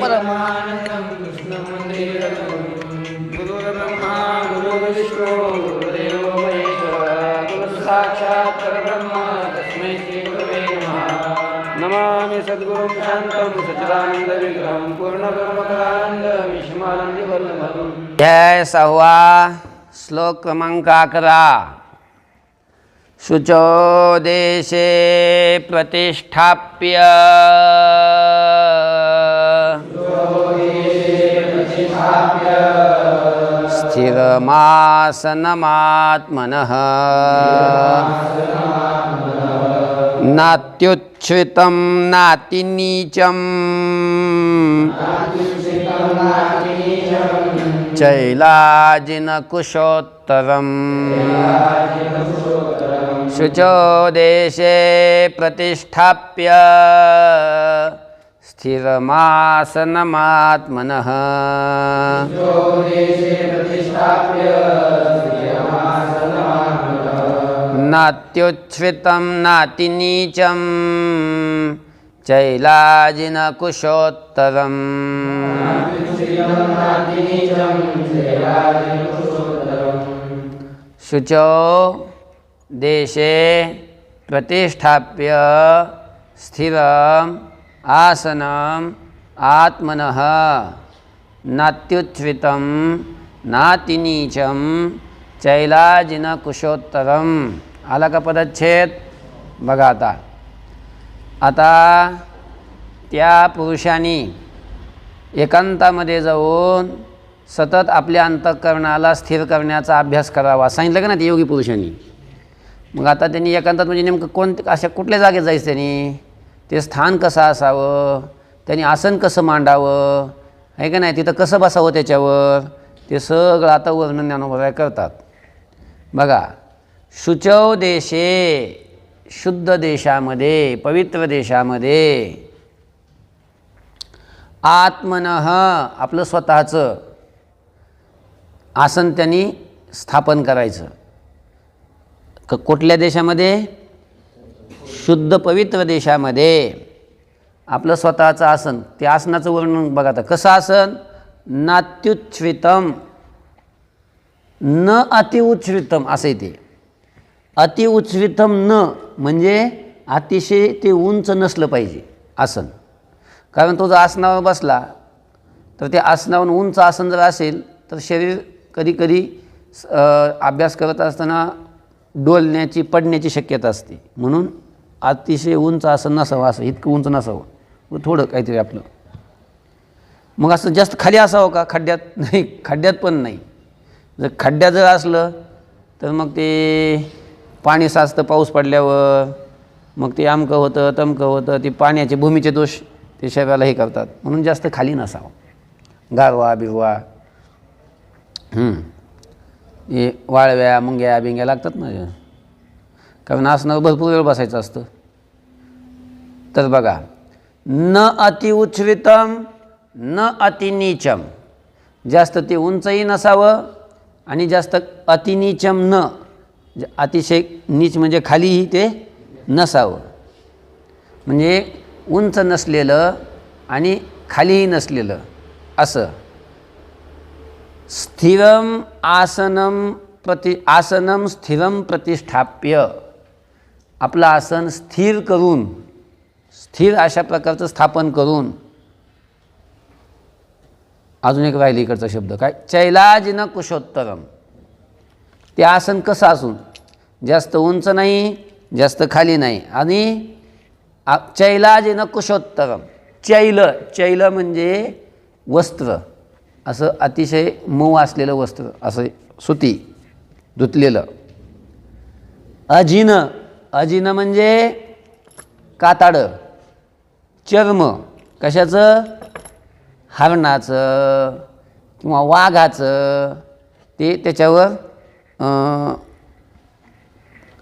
परमानंदं कृष्णमन्दिरं गुरुर्ब्रह्मा गुरुर्विष्णु गुरुदेवो महेश्वरः गुरुसाक्षात् परब्रह्म तस्मै श्रीगुरवे नमः। नमामि सद्गुरुं शान्तं सच्चिदानन्दविग्रहं पूर्णब्रह्मपरानन्दं विश्वमानन्दवल्लभं। जय सव्वा श्लोक क्रमांक 11। शुचो देशे प्रतिष्ठाप्य स्थिरमासनमात्मनः नात्युच्छ्रितं नातिनीचं चैलाजिनकुशोत्तरम्। शुचो देशे प्रतिष्ठाप्य स्थिरमासनमात्मनः नात्युच्छ्रितं नातिनीचं चैलाजिनकुशोत्तरम्। शुचो देशे प्रतिष्ठाप्य स्थिरम् आसनम् आत्मनः नात्युच्छ्रितं नातिनीचं चैलाजिनकुशोत्तरम्। आला का पदच्छेद? बघा आता त्या पुरुषांनी एकांतामध्ये जाऊन सतत आपल्या अंतःकरणाला स्थिर करण्याचा अभ्यास करावा सांगितलं का ना ते योगी पुरुषांनी. मग आता त्यांनी एकांतात म्हणजे नेमकं अशा कुठल्या जागेत जायचं त्यांनी, ते स्थान कसं असावं, त्यांनी आसन कसं मांडावं आहे का नाही, तिथं कसं बसावं त्याच्यावर, ते सगळं आता वर्णन ज्ञानोबराय करतात. बघा, शुचौ देशे शुद्ध देशामध्ये पवित्र देशामध्ये आत्मनः आपलं स्वतःचं आसन त्यांनी स्थापन करायचं. कुठल्या देशामध्ये? शुद्ध पवित्र देशामध्ये आपलं स्वतःचं आसन. ते आसनाचं वर्णन बघा आता कसं आसन. नात्युच्छ्रितम न अतिउच्छ्रितम असं येते. अतिउच्छ्रितम न म्हणजे अतिशय ते उंच नसलं पाहिजे आसन. कारण तो जर आसनावर बसला तर त्या आसनावर उंच आसन जर असेल तर शरीर कधी कधी अभ्यास करत असताना डोलण्याची पडण्याची शक्यता असते. म्हणून अतिशय उंच आसन नसावं, असं इतकं उंच नसावं, थोडं काहीतरी आपलं. मग असं जास्त खाली असावं का? खड्ड्यात नाही, खड्ड्यात पण नाही. जर खड्ड्यात जर असलं तर मग ते पाणी साचतं पाऊस पडल्यावर, मग ते अमकं होतं तमकं होतं, ते पाण्याचे भूमीचे दोष ते शरीराला हे करतात. म्हणून जास्त खाली नसावं. गारवा बिरवा हे वाळव्या मुंग्या बिंग्या लागतात ना, कारण आसनावर भरपूर वेळ बसायचं असतं. तर बघा, न अतिउच्छ्रितम न अतिनीचम, जास्त ते उंचही नसावं आणि जास्त अतिनीचम न, अतिशय नीच म्हणजे खालीही ते नसावं. म्हणजे उंच नसलेलं आणि खालीही नसलेलं असं. स्थिरम आसनम आसनम स्थिरम प्रतिष्ठाप्य, आपलं आसन स्थिर करून, स्थिर अशा प्रकारचं स्थापन करून. अजून एक राहिलं इकडचा शब्द काय, चैलाजिन कुशोत्तरम. ते आसन कसं असून जास्त उंच नाही जास्त खाली नाही आणि चैलाजिन कुशोत्तरम. चैल म्हणजे वस्त्र, असं अतिशय मऊ असलेलं वस्त्र, असं सुती धुतलेलं. अजिन म्हणजे काताडं, चर्म कशाचं? हरणाचं किंवा वाघाचं, ते त्याच्यावर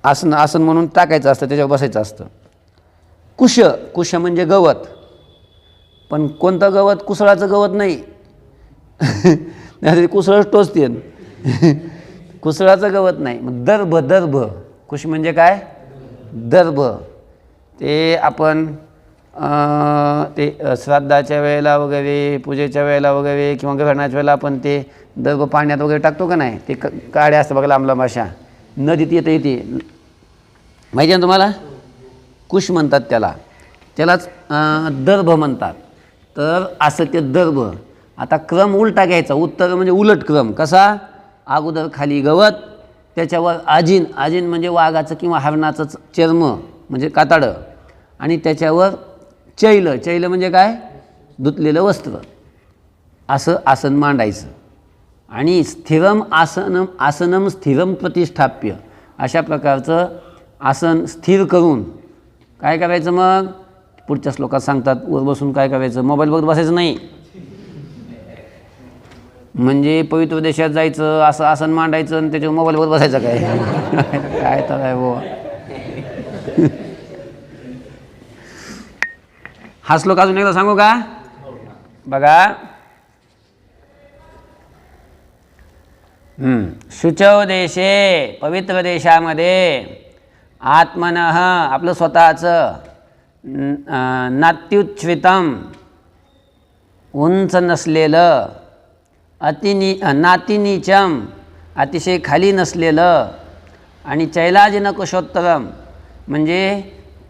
आसन म्हणून टाकायचं असतं, त्याच्यावर बसायचं असतं. कुश म्हणजे गवत, पण कोणतं गवत? कुसळाचं गवत नाही. नाही कुसळच टोचते. कुसळाचं गवत नाही. मग दर्भ, कुश म्हणजे काय? दर्भ. ते आपण ते श्राद्धाच्या वेळेला वगैरे, पूजेच्या वेळेला वगैरे किंवा ग्रहणाच्या वेळेला आपण ते दर्भ पाण्यात वगैरे टाकतो का नाही, ते काड्या असतं बघा लांब लांब अशा, नदीत येते माहिती आहे ना तुम्हाला, कुश म्हणतात त्यालाच दर्भ म्हणतात. तर असं ते दर्भ, आता क्रम उलटा घ्यायचा, उत्तर म्हणजे उलट क्रम कसा, अगोदर खाली गवत, त्याच्यावर आजीन म्हणजे वाघाचं किंवा हरणाचं चर्म म्हणजे कातडं, आणि त्याच्यावर चैल म्हणजे काय, धुतलेलं वस्त्र, असं आसन मांडायचं. आणि स्थिरम आसनम स्थिरम प्रतिष्ठाप्य, अशा प्रकारचं आसन स्थिर करून काय करायचं, मग पुढच्या श्लोकात सांगतात, वर बसून काय करायचं, मोबाईल बघत बसायचं नाही. म्हणजे पवित्र देशात जायचं, असं आसन मांडायचं आणि त्याच्यावर मोबाईल बघत बसायचं काय काय तर आहे बुवा. हा श्लोक अजून एकदा सांगू का, बघा. शुचौ देशे, पवित्र देशामध्ये, आत्मनः आपलं स्वतःचं, नात्युच्छ्रितम उंच नसलेलं, नातिनीचम अतिशय खाली नसलेलं, आणि चैलाजिनकुशोत्तरम म्हणजे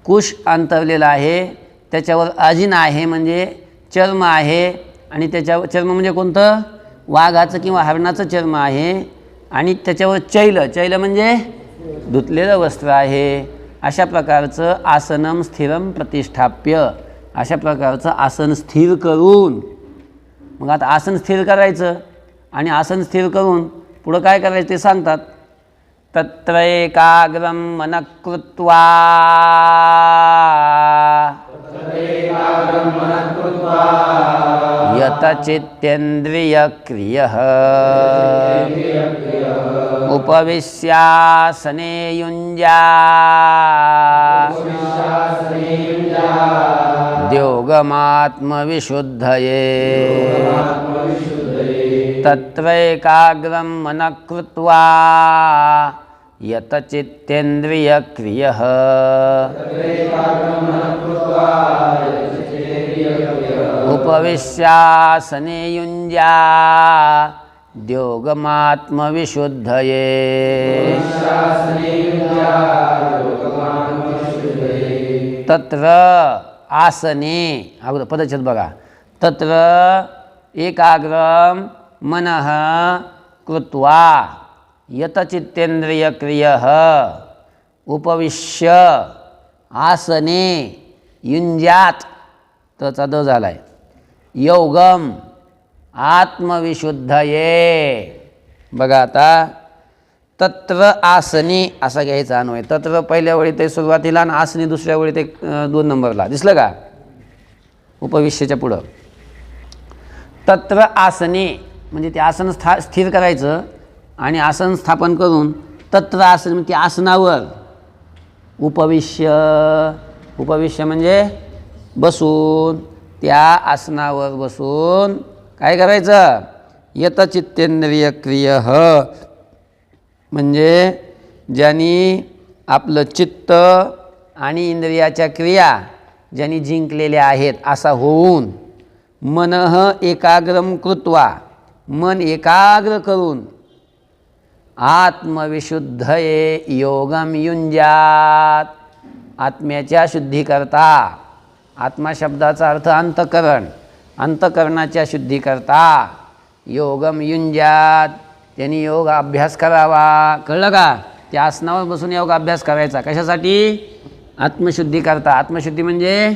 कुश अंतरलेलं आहे, त्याच्यावर आजिन आहे म्हणजे चर्म आहे, आणि त्याच्यावर चर्म म्हणजे कोणतं, वाघाचं किंवा हरणाचं चर्म आहे, आणि त्याच्यावर चैल म्हणजे धुतलेलं वस्त्र आहे. अशा प्रकारचं आसनम स्थिरम प्रतिष्ठाप्य, अशा प्रकारचं आसन स्थिर करून, मग आता आसन स्थिर करायचं, आणि आसन स्थिर करून पुढं काय करायचं ते सांगतात. तत्र एकाग्रम मनः कृत्वा, यतचित्तेन्द्रियक्रियः उपविश्यासने युञ्ज्यात् योगमात्मविशुद्धये. तत्र एकाग्रं मनः कृत्वा यतचित्तेन्द्रियक्रियः उपविश्यासने युञ्ज्यात् योगमात्मविशुद्धये. तत्र आसने, अगोदर पदच्छेद बघा, तत्र एकाग्रम मनः कृत्वा यतचित्तेन्द्रियक्रियः उपविश्य आसने युञ्ज्यात्, त्याचा द झालाय, योगम आत्मविशुद्धये. बघा आता, तत्र आसने असा घ्यायचा अन्वय, तत्र पहिल्या वेळी ते सुरुवातीला आणि आसने दुसऱ्या वेळी ते 2 नंबरला, दिसलं का, उपविश्यच्या पुढं. तत्र आसने म्हणजे ते आसन स्थिर करायचं, आणि आसन स्थापन करून तत्र आसन म्हणजे आसनावर, उपविश्य म्हणजे बसून, त्या आसनावर बसून काय करायचं, यतचित्तेन्द्रियक्रियः म्हणजे ज्यांनी आपलं चित्त आणि इंद्रियाच्या क्रिया ज्यांनी जिंकलेल्या आहेत असा होऊन, मनः एकाग्रम कृत्वा मन एकाग्र करून, आत्मविशुद्धये योगम युञ्ज्यात् आत्म्याच्या शुद्धीकरता, आत्मा शब्दाचा अर्थ अंतःकरण, अंतःकरणाच्या शुद्धीकरता, योगम युञ्ज्यात् त्यांनी योग अभ्यास करावा. कळलं का, त्या आसनावर बसून योग अभ्यास करायचा, कशासाठी, आत्मशुद्धी करता. आत्मशुद्धी म्हणजे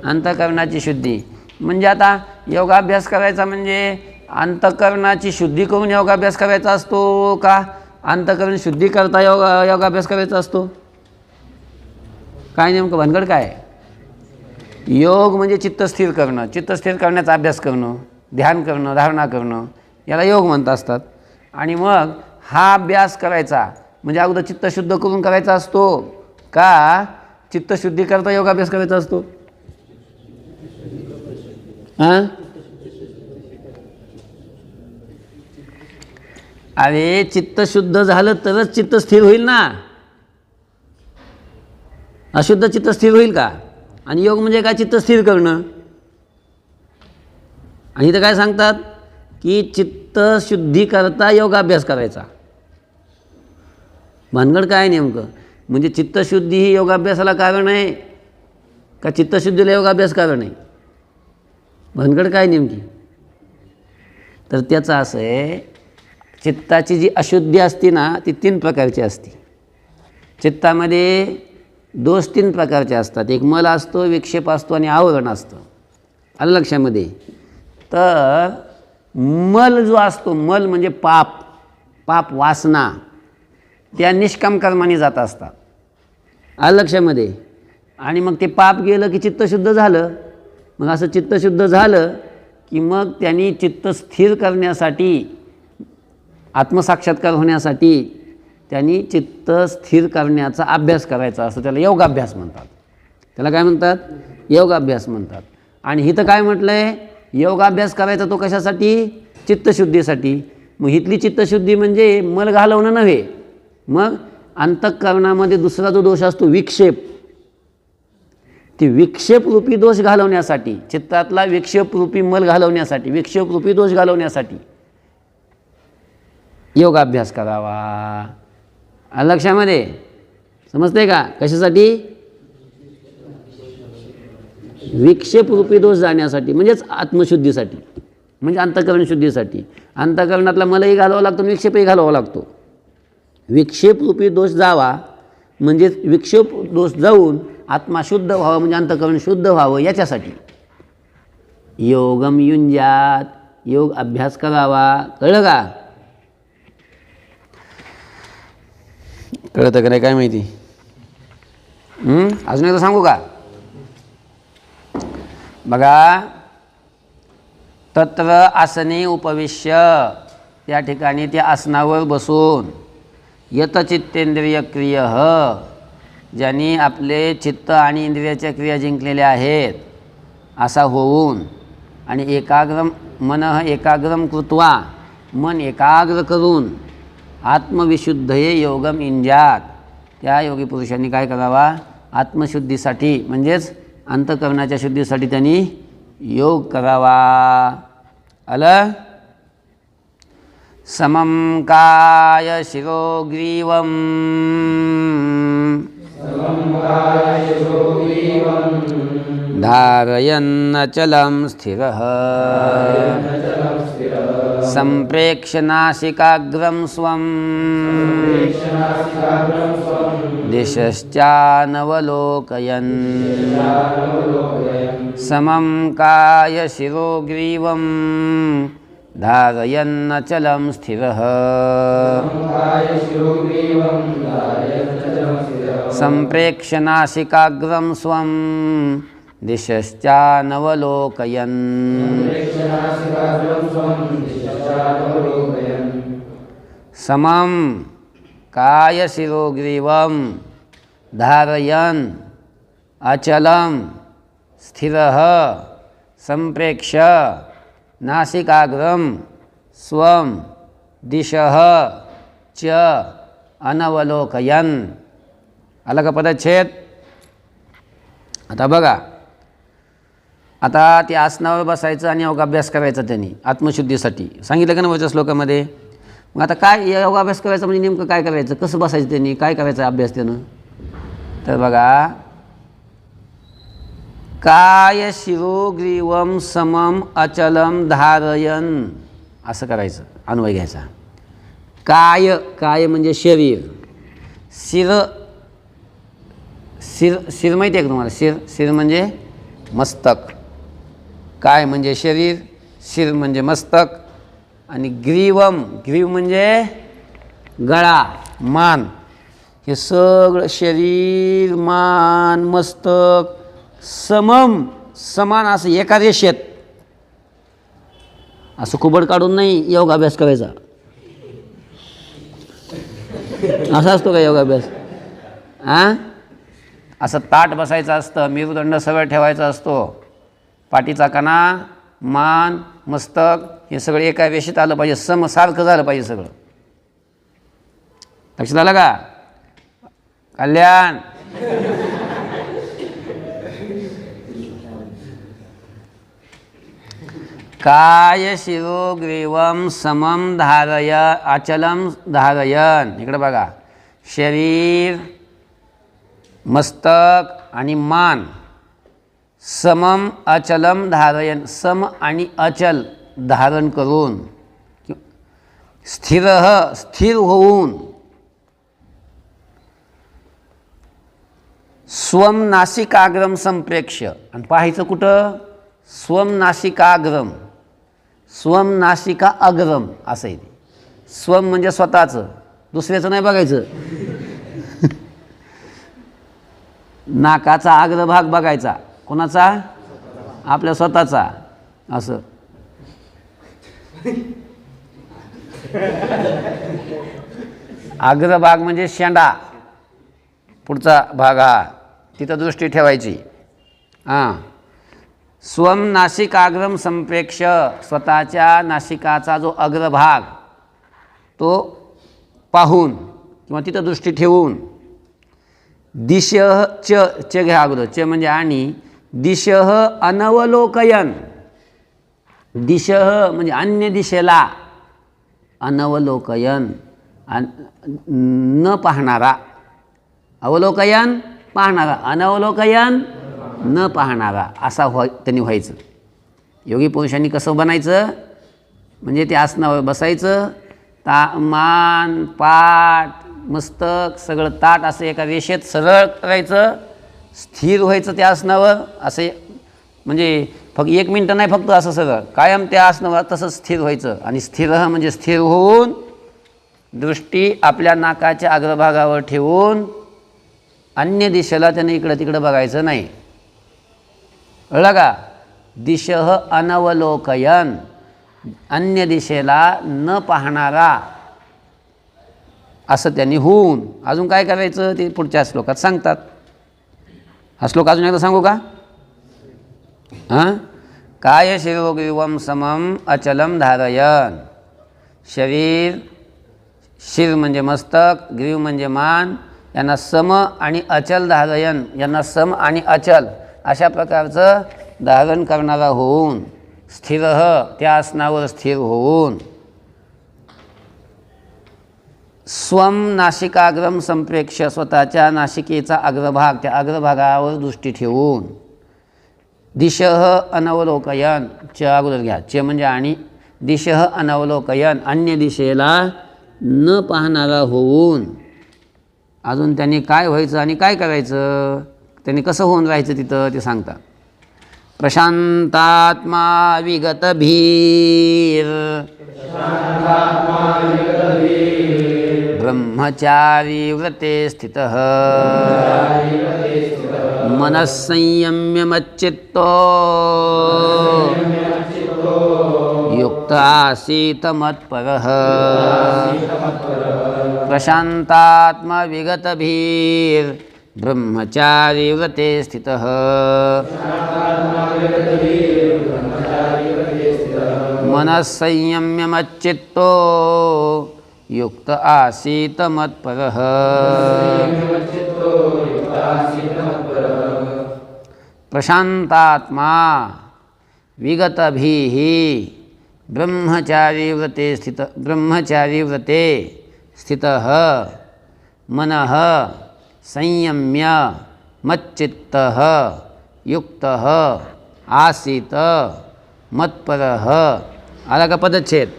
अंतःकरणाची शुद्धी. म्हणजे आता योगाभ्यास करायचा म्हणजे अंतःकरणाची शुद्धी करून योगाभ्यास करायचा असतो का अंतःकरण शुद्धी करता योगाभ्यास करायचा असतो, काय नेमकं भानगड काय. योग म्हणजे चित्त स्थिर करणं, चित्त स्थिर करण्याचा अभ्यास करणं, ध्यान करणं, धारणा करणं, याला योग म्हणत असतात. आणि मग हा अभ्यास करायचा म्हणजे अगोदर चित्त शुद्ध करून करायचा असतो का चित्तशुद्धी करता योगाभ्यास करायचा असतो. हां, अरे चित्त शुद्ध झालं तरच चित्त स्थिर होईल ना. अशुद्ध चित्त स्थिर होईल का? आणि योग म्हणजे काय? चित्त स्थिर करणं. आणि इथं काय सांगतात की चित्तशुद्धी करता योगाभ्यास करायचा. भानगड काय नेमकं? म्हणजे चित्तशुद्धी ही योगाभ्यासाला कारण आहे का चित्तशुद्धीला योगाभ्यास कारण आहे? भानगड काय नेमकी? तर त्याचं असं आहे, चित्ताची जी अशुद्धी असते ना ती 3 प्रकारची असते. चित्तामध्ये दोष 3 प्रकारचे असतात. एक मल असतो, विक्षेप असतो आणि आवरण असतं. आलं लक्षामध्ये? तर मल जो असतो, मल म्हणजे पाप वासना, त्या निष्काम कर्माने जात असतात. आलं लक्षामध्ये? आणि मग ते पाप गेलं की चित्त शुद्ध झालं. मग असं चित्त शुद्ध झालं की मग त्यांनी चित्त स्थिर करण्यासाठी, आत्मसाक्षात्कार होण्यासाठी त्यांनी चित्त स्थिर करण्याचा अभ्यास करायचा असतो. त्याला योगाभ्यास म्हणतात. त्याला काय म्हणतात? योगाभ्यास म्हणतात. आणि इथं काय म्हटलं आहे? योगाभ्यास करायचा तो कशासाठी? चित्तशुद्धीसाठी. मग इथली चित्तशुद्धी म्हणजे मल घालवणं नव्हे. मग अंतःकरणामध्ये दुसरा जो दोष असतो विक्षेप, ती विक्षेपरूपी दोष घालवण्यासाठी, चित्तातला विक्षेपरूपी मल घालवण्यासाठी, विक्षेपरूपी दोष घालवण्यासाठी योगाभ्यास करावा. लक्षामध्ये समजते का? कशासाठी? विक्षेपरूपी दोष जाण्यासाठी, म्हणजेच आत्मशुद्धीसाठी, म्हणजे अंतःकरण शुद्धीसाठी. अंतःकरणातला मलही घालावा लागतो आणि विक्षेपही घालावा लागतो. विक्षेपरूपी दोष जावा म्हणजेच विक्षेप दोष जाऊन आत्मा शुद्ध व्हावा, म्हणजे अंतःकरण शुद्ध व्हावं, याच्यासाठी योगम युंजात, योग अभ्यास करावा. कळलं का? कळतं का नाही काय माहिती? अजून एकदा सांगू का? बघा, तत्र आसने उपविश्य, त्या ठिकाणी त्या आसनावर बसून, यतचित्तेंद्रिय क्रिय, ज्यांनी आपले चित्त आणि इंद्रियाच्या क्रिया जिंकलेल्या आहेत असा होऊन, आणि मनः एकाग्रम कृत्वा, मन एकाग्र करून, आत्मविशुद्धये योगम युञ्जात, त्या योगी पुरुषांनी काय करावा? आत्मशुद्धीसाठी म्हणजेच अंतःकरणाच्या शुद्धीसाठी त्यांनी योग करावा. आलं? समं काय शिरो ग्रीवम धारयन्नचलं स्थिरः सम्प्रेक्ष्य नासिकाग्रं स्वं दिशश्चानवलोकयन्. समं काय शिरो ग्रीवं धारयन्नचलं स्थिरः सम्प्रेक्ष्य नासिकाग्रं स्वं दिशश्चानवलोकयन्. समं कायशिरोग्रीवं धारयन् अचलं स्थिरः सम्प्रेक्ष्य नासिकाग्रं स्वं दिशः च अनवलोकयन्. आला का पदच्छेद? आता बघा, आता ते आसनावर बसायचं आणि योगाभ्यास करायचा त्यांनी आत्मशुद्धीसाठी सांगितलं का ना वरच्या श्लोकामध्ये. मग आता काय योगाभ्यास करायचा म्हणजे नेमकं काय करायचं? कसं बसायचं त्यांनी? काय करायचं अभ्यास त्यानं? तर बघा, काय शिरोग्रीवम समम अचलम धारयन, असं करायचं. अन्वय घ्यायचा. काय, काय म्हणजे शरीर. शिर माहिती आहे का तुम्हाला? शिर म्हणजे मस्तक. काय म्हणजे शरीर, शिर म्हणजे मस्तक. आणि ग्रीवम, ग्रीव म्हणजे गळा, मान. हे सगळं शरीर, मान, मस्तक समान असं एका रेषेत, असं कुबड काढून नाही योगाभ्यास करायचा. असा असतो का योगाभ्यास? असं ताट बसायचं असतं, मेरुदंड सगळं ठेवायचा असतो, पाठीचा कणा, मान, मस्तक हे सगळं एका रेषेत आलं पाहिजे, सारखं झालं पाहिजे सगळं. लक्षात आलं का? कल्याण काय शिरो ग्रीवम समम धारय अचलम धारयन. इकडे बघा, शरीर, मस्तक आणि मान समम अचलम धारयन, सम आणि अचल धारण करून, स्थिर स्थिर होऊन, स्वम नासिकाग्रम संप्रेक्ष्य. आणि पाहायचं कुठं? स्वम नासिकाग्रम, स्वम नासिका अग्रम असं आहे ते. स्वम म्हणजे स्वतःचं, दुसऱ्याचं नाही बघायचं. नाकाचा अग्रभाग बघायचा, कोणाचा? आपल्या स्वतःचा. असं अग्रभाग म्हणजे शेंडा, पुढचा भाग हा, तिथं दृष्टी ठेवायची. हां, स्वम नासिकाग्रम संप्रेक्ष, स्वतःच्या नासिकाचा जो अग्रभाग तो पाहून किंवा तिथं दृष्टी ठेवून, दिशः च घ्या अगोदर, च म्हणजे आणि, दिशः अनवलोकयन, दिशः म्हणजे अन्य दिशेला, अनवलोकयन न पाहणारा, अवलोकयन पाहणारा, अनवलोकयन न पाहणारा असा त्यांनी व्हायचं. योगी पुरुषांनी कसं बनायचं? म्हणजे ते आसनावर बसायचं, मान, पाठ, मस्तक सगळं ताट असं एका रेषेत सरळ करायचं, स्थिर व्हायचं त्या आसनावर. असे म्हणजे फक्त 1 मिनटं नाही, फक्त असं सरळ कायम त्या आसनावर तसंच स्थिर व्हायचं. आणि स्थिर म्हणजे स्थिर होऊन दृष्टी आपल्या नाकाच्या अग्रभागावर ठेवून अन्य दिशेला त्याने इकडं तिकडं बघायचं नाही. कळलं का? दिशः अनवलोकयन, अन्य दिशेला न पाहणारा असं त्यांनी होऊन. अजून काय करायचं ते पुढच्या श्लोकात सांगतात. हा श्लोक अजून एकदा सांगू का? हां, काय शिरोग्रीवम समम अचलम धारयन. शरीर, शिर म्हणजे मस्तक, ग्रीव म्हणजे मान, यांना सम आणि अचल धारयन, यांना सम आणि अचल अशा प्रकारचं धारण करणारा होऊन, स्थिर त्या आसनावर स्थिर होऊन, स्वम नासिकाग्रम संप्रेक्ष, स्वतःच्या नासिकेचा अग्रभाग त्या अग्रभागावर दृष्टी ठेवून, दिशः अनवलोकयन, च अगोदर घ्या, च म्हणजे आणि, दिशः अनवलोकयन अन्य दिशेला न पाहणारा होऊन. अजून त्यांनी काय व्हायचं आणि काय करायचं, त्यांनी कसं होऊन राहायचं तिथं ते सांगतात. प्रशांतात्मा विगत भीर ब्रह्मचारी व्रते स्थितः मनस्संयम्य मच्चित्तो युक्त आसीत मत्परः. प्रशांतात्मा विगत भीर ब्रह्मचारी व्रते स्थितः मनस्संयम्य मच्चित्तो युक्त आसीत मत्परः. प्रशांतात्मा विगतभिः ब्रह्मचारी व्रते स्थितः मनः संयम्य मच्चित्तः युक्तः आसीत मत्परः. आला का पदच्छेद?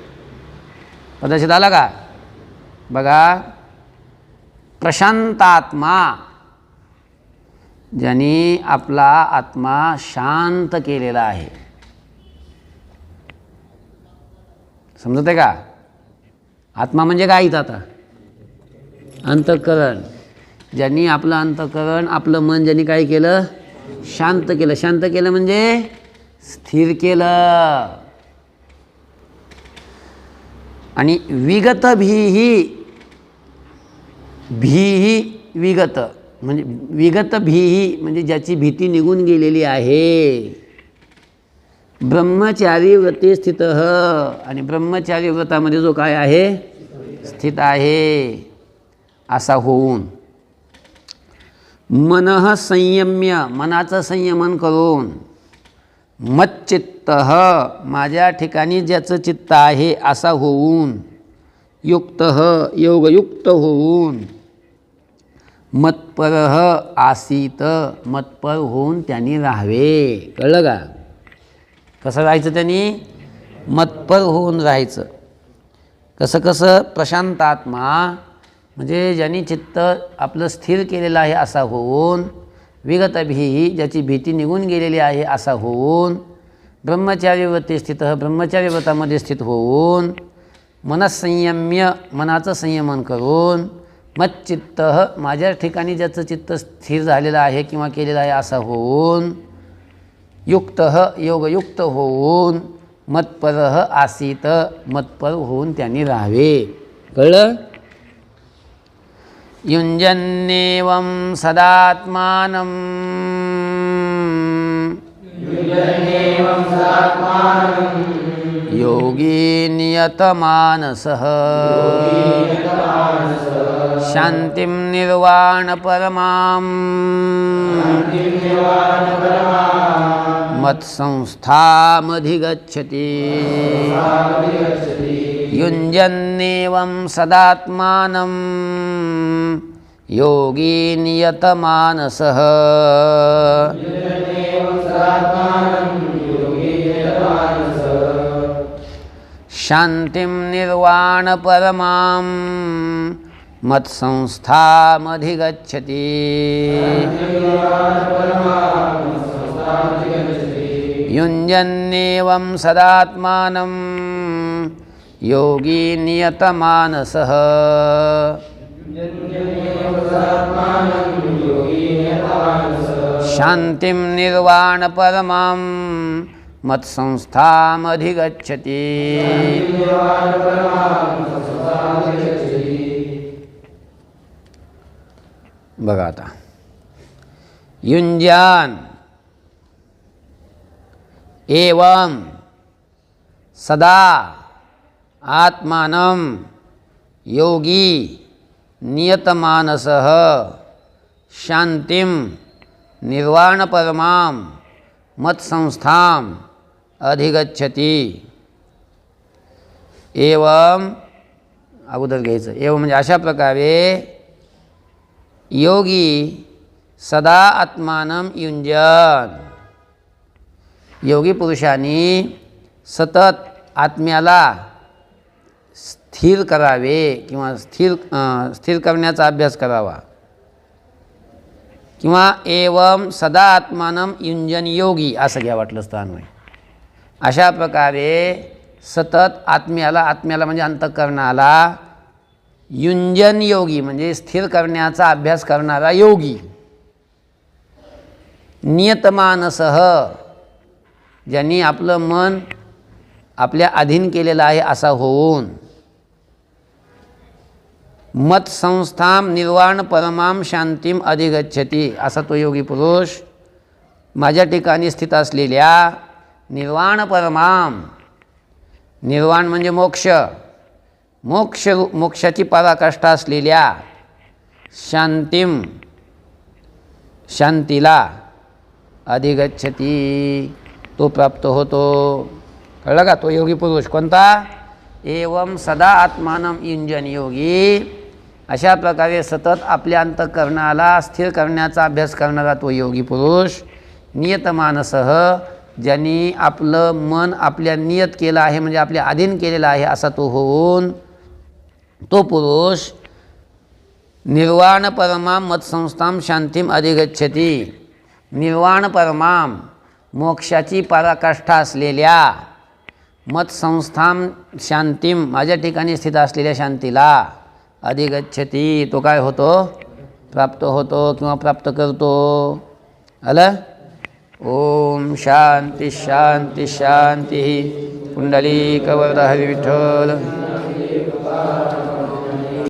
पदच्छेद आला का? बघा, प्रशांतात्मा, ज्यांनी आपला आत्मा शांत केलेला आहे. समजत आहे का? आत्मा म्हणजे काय इथं आता? अंतःकरण. ज्यांनी आपलं अंतःकरण, आपलं मन ज्यांनी काय केलं? शांत केलं. शांत केलं म्हणजे स्थिर केलं. आणि विगत भीही विगत म्हणजे विगत भीही म्हणजे ज्याची भीती निघून गेलेली आहे. ब्रह्मचारी व्रते स्थितः, आणि ब्रह्मचारी व्रतामध्ये जो काय आहे? स्थित आहे असा होऊन. मनः संयम्य, मनाचं संयमन करून, मच्चित्त माझ्या ठिकाणी ज्याचं चित्त आहे असा होऊन, युक्त योगयुक्त होऊन, मत्पर आसीत मतपर होऊन त्यांनी राहावे. कळलं का? कसं राहायचं त्यांनी? मतपर होऊन राहायचं. कसं प्रशांत आत्मा म्हणजे ज्यांनी चित्त आपलं स्थिर केलेलं आहे असा होऊन, विगत भीही ज्याची भीती निघून गेलेली आहे असा होऊन, ब्रह्मचारी व्रते स्थित ब्रह्मचारी व्रतामध्ये स्थित होऊन, मनसंयम्य मनाचं संयमन करून, मच्चित्त माझ्या ठिकाणी ज्याचं चित्त स्थिर झालेलं आहे किंवा केलेलं आहे असा होऊन, युक्त योगयुक्त होऊन, मतपर आसीत मतपर होऊन त्यांनी राहावे. कळलं? युञ्जन्नेवं सदात्मानं योगी नियतमानसः शान्तिं निर्वाणपरमां मत्संस्थामधिगच्छति. युञ्जन्नेवं सदात्मानं योगी नियतमानसः शान्तिं निर्वाणपरमां मत्संस्थामधिगच्छति. युञ्जन्नेवं सदात्मानं योगी नियतमानसः शान्तिं निर्वाणपरमां मत्संस्थामधिगच्छति. बघा आता युञ्जान एवं सदा आत्मानं योगी नियतमानसः शान्तिं निर्वाणपरमां मत्संस्थाम अधिगच्छति. एवं अगोदर घ्यायचं. एवं म्हणजे अशा प्रकारे योगी सदा आत्मानं युंजन, योगी पुरुषांनी सतत आत्म्याला स्थिर करावे किंवा स्थिर करण्याचा अभ्यास करावा. किंवा एवं सदा आत्मानं युंजन योगी असं घ्या वाटलं स्थानवय. अशा प्रकारे सतत आत्म्याला म्हणजे अंतःकरणाला युंजन योगी म्हणजे स्थिर करण्याचा अभ्यास करणारा योगी, नियतमानसः ज्यांनी आपलं मन आपल्या अधीन केलेलं आहे असा होऊन, मत्संस्थाम निर्वाण परमाम शांतीम अधिगच्छति असा तो योगी पुरुष माझ्या ठिकाणी स्थित असलेल्या निर्वाण परमाम, निर्वाण म्हणजे मोक्षाची पराकाष्ठा असलेल्या शांतीला अधिगच्छति तो प्राप्त होतो. कळलं का? तो योगी पुरुष कोणता? एवं सदा आत्मानं युंजन योगी, अशा प्रकारे सतत आपल्या अंतःकरणाला स्थिर करण्याचा अभ्यास करणारा तो योगी पुरुष, नियतमानसः ज्यांनी आपलं मन आपल्या नियत केलं आहे म्हणजे आपल्या अधीन केलेला आहे असा तो होऊन, तो पुरुष निर्वाण परमां मत्संस्थां शांतीम अधिगच्छति. निर्वाण परमां मोक्षाची पराकाष्ठा असलेल्या मत्संस्थां शांतीम माझ्या ठिकाणी स्थित असलेल्या शांतीला अधिगच्छति तो काय होतो? प्राप्त होतो किंवा प्राप्त करतो. आलं? ओम शांती शांती शांती. पुंडलीकवरद हरी विठ्ठल.